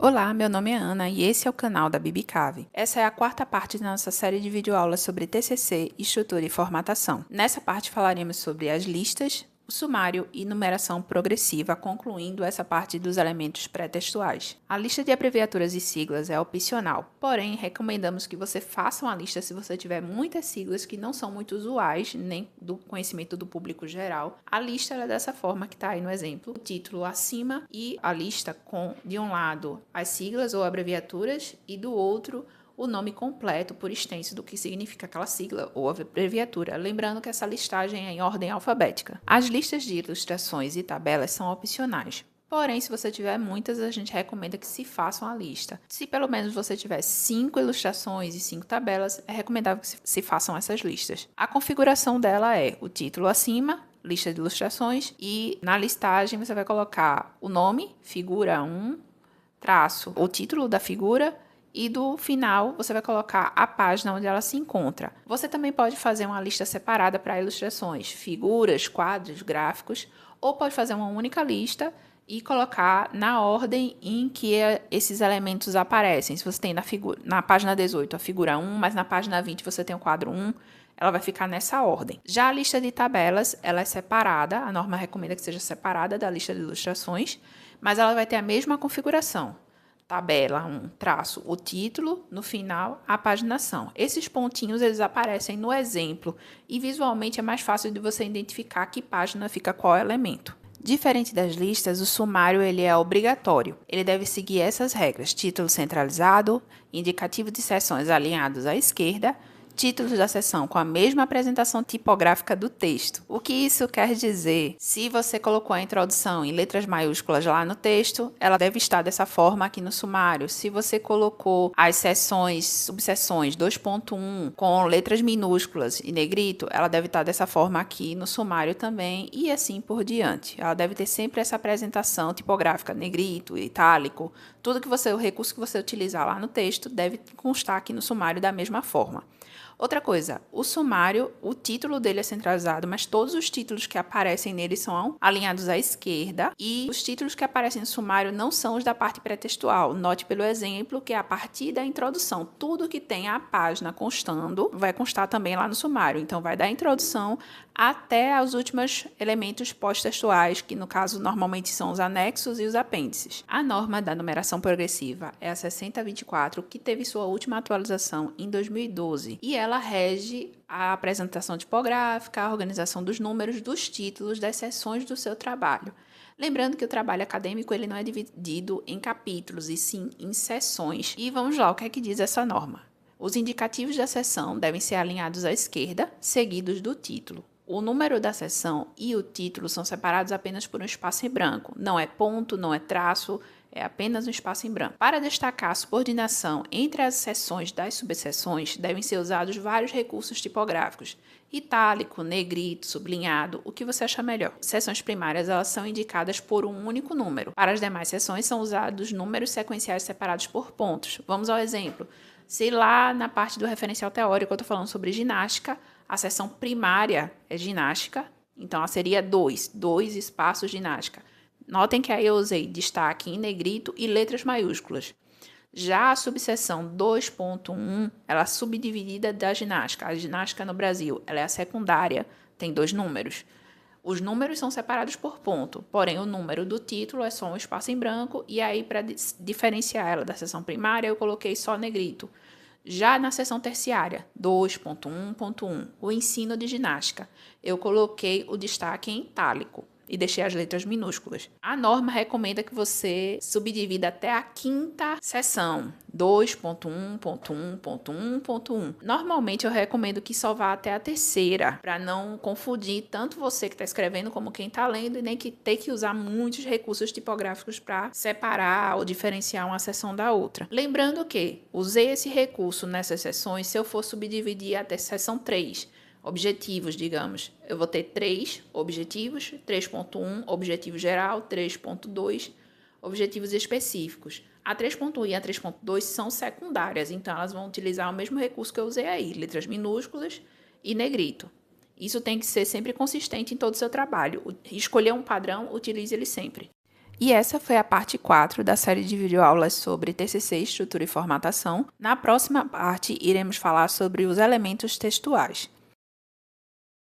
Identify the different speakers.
Speaker 1: Olá, meu nome é Ana e esse é o canal da Bibicave. Essa é a quarta parte da nossa série de videoaulas sobre TCC, estrutura e formatação. Nessa parte falaremos sobre as listas, o sumário e numeração progressiva, concluindo essa parte dos elementos pré-textuais. A lista de abreviaturas e siglas é opcional, porém recomendamos que você faça uma lista se você tiver muitas siglas que não são muito usuais, nem do conhecimento do público geral. A lista é dessa forma que está aí no exemplo, o título acima e a lista com, de um lado, as siglas ou abreviaturas e do outro o nome completo por extenso do que significa aquela sigla ou abreviatura, lembrando que essa listagem é em ordem alfabética. As listas de ilustrações e tabelas são opcionais. Porém, se você tiver muitas, a gente recomenda que se faça uma lista. Se pelo menos você tiver 5 ilustrações e 5 tabelas, é recomendável que se façam essas listas. A configuração dela é o título acima, lista de ilustrações, e na listagem você vai colocar o nome, figura 1, traço, o título da figura, e do final você vai colocar a página onde ela se encontra. Você também pode fazer uma lista separada para ilustrações, figuras, quadros, gráficos, ou pode fazer uma única lista e colocar na ordem em que esses elementos aparecem. Se você tem na página 18 a figura 1, mas na página 20 você tem o quadro 1, ela vai ficar nessa ordem. Já a lista de tabelas, ela é separada, a norma recomenda que seja separada da lista de ilustrações, mas ela vai ter a mesma configuração. Tabela 1, traço, o título, no final, a paginação. Esses pontinhos, eles aparecem no exemplo e visualmente é mais fácil de você identificar que página fica qual elemento. Diferente das listas, o sumário ele é obrigatório. Ele deve seguir essas regras: título centralizado, indicativo de seções alinhados à esquerda, títulos da seção com a mesma apresentação tipográfica do texto. O que isso quer dizer? Se você colocou a introdução em letras maiúsculas lá no texto, ela deve estar dessa forma aqui no sumário. Se você colocou as seções, subseções 2.1 com letras minúsculas e negrito, ela deve estar dessa forma aqui no sumário também e assim por diante. Ela deve ter sempre essa apresentação tipográfica, negrito, itálico, tudo que o recurso que você utilizar lá no texto deve constar aqui no sumário da mesma forma. Outra coisa, o sumário, o título dele é centralizado, mas todos os títulos que aparecem nele são alinhados à esquerda e os títulos que aparecem no sumário não são os da parte pré-textual. Note pelo exemplo que a partir da introdução, tudo que tem a página constando vai constar também lá no sumário. Então, vai da introdução até os últimos elementos pós-textuais, que no caso normalmente são os anexos e os apêndices. A norma da numeração progressiva é a 6024, que teve sua última atualização em 2012, e ela rege a apresentação tipográfica, a organização dos números dos títulos das seções do seu trabalho. Lembrando que o trabalho acadêmico ele não é dividido em capítulos, e sim em seções. E vamos lá, o que é que diz essa norma? Os indicativos da seção devem ser alinhados à esquerda, seguidos do título. O número da seção e o título são separados apenas por um espaço em branco. Não é ponto, não é traço, é apenas um espaço em branco. Para destacar a subordinação entre as seções das subseções, devem ser usados vários recursos tipográficos. Itálico, negrito, sublinhado, o que você achar melhor. Seções primárias elas são indicadas por um único número. Para as demais seções são usados números sequenciais separados por pontos. Vamos ao exemplo. Se lá na parte do referencial teórico eu estou falando sobre ginástica, a seção primária é ginástica, então ela seria 2 espaços ginástica. Notem que aí eu usei destaque em negrito e letras maiúsculas. Já a subseção 2.1, ela é subdividida da ginástica. A ginástica no Brasil, ela é a secundária, tem 2 números. Os números são separados por ponto, porém o número do título é só um espaço em branco, e aí para diferenciar ela da seção primária eu coloquei só negrito. Já na seção terciária, 2.1.1, o ensino de ginástica, eu coloquei o destaque em itálico e deixei as letras minúsculas. A norma recomenda que você subdivida até a quinta seção, 2.1.1.1.1. Normalmente eu recomendo que só vá até a terceira, para não confundir tanto você que está escrevendo como quem está lendo, e nem que ter que usar muitos recursos tipográficos para separar ou diferenciar uma seção da outra. Lembrando que usei esse recurso nessas seções se eu for subdividir até seção 3. Objetivos, digamos, eu vou ter 3 objetivos, 3.1, objetivo geral, 3.2, objetivos específicos. A 3.1 e a 3.2 são secundárias, então elas vão utilizar o mesmo recurso que eu usei aí, letras minúsculas e negrito. Isso tem que ser sempre consistente em todo o seu trabalho. Escolher um padrão, utilize ele sempre. E essa foi a parte 4 da série de videoaulas sobre TCC, estrutura e formatação. Na próxima parte, iremos falar sobre os elementos textuais.